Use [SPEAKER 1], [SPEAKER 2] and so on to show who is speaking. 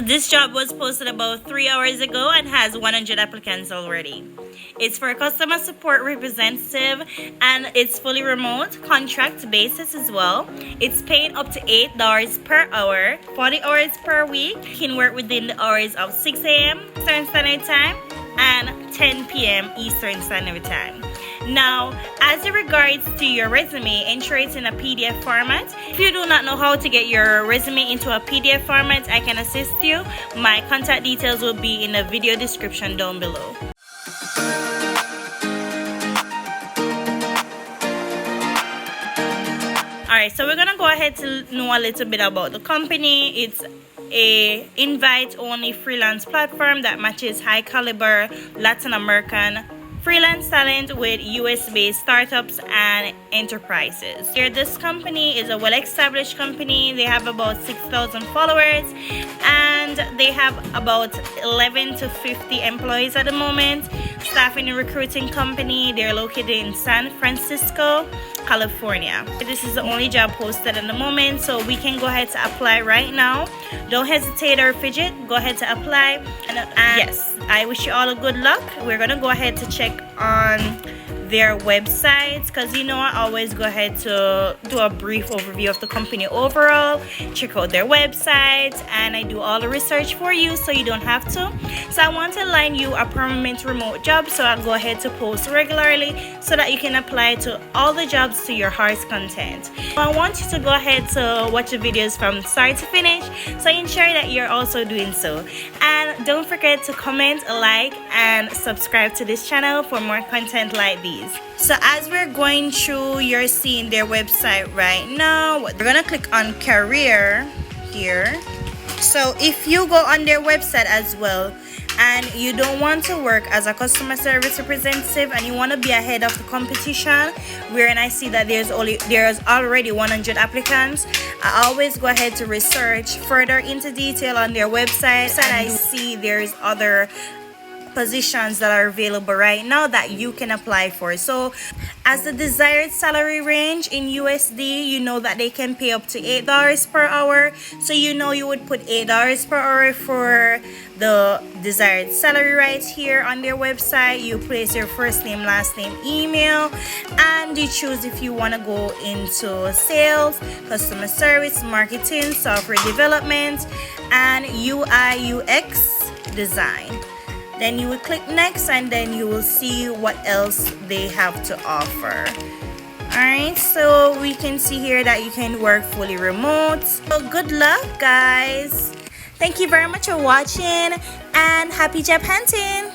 [SPEAKER 1] This job was posted about 3 hours ago and has 100 applicants already. It's for a customer support representative and it's fully remote, contract basis as well. It's paying up to $8 per hour, 40 hours per week. You can work within the hours of 6 a.m. Eastern Standard Time and 10 p.m. Eastern Standard Time. Now, as it regards to your resume, enter it in a PDF format. If you do not know how to get your resume into a PDF format, I can assist you. My contact details will be in the video description down below. Alright, so we're gonna go ahead to know a little bit about the company. It's a invite-only freelance platform that matches high-caliber Latin American freelance talent with US-based startups and enterprises. Here, this company is a well-established company. They have about 6,000 followers and they have about 11 to 50 employees at the moment. Staffing and recruiting company. They're located in San Francisco, California. This is the only job posted at the moment, so we can go ahead to apply right now. Don't hesitate or fidget. Go ahead to apply. And yes, I wish you all a good luck. We're gonna go ahead to check on their websites because I always go ahead to do a brief overview of the company overall. Check out their websites and I do all the research for you so you don't have to. So I want to line you a permanent remote job, so I'll go ahead to post regularly so that you can apply to all the jobs to your heart's content. I want you to go ahead to watch the videos from start to finish, so ensure that you're also doing so. And don't forget to comment, like, and subscribe to this channel for more content like these. So as we're going through, you're seeing their website right now. We're gonna click on career here. So if you go on their website as well and you don't want to work as a customer service representative and you want to be ahead of the competition, wherein I see that there's already 100 applicants, I always go ahead to research further into detail on their website, and I see there's other positions that are available right now that you can apply for. So as the desired salary range in USD, you know that they can pay up to $8 per hour. So you would put $8 per hour for the desired salary right here on their website. You place your first name, last name, email, and you choose if you want to go into sales, customer service, marketing, software development, and UI UX design. Then you will click next and then you will see what else they have to offer. Alright, so we can see here that you can work fully remote. So good luck, guys. Thank you very much for watching and happy job hunting.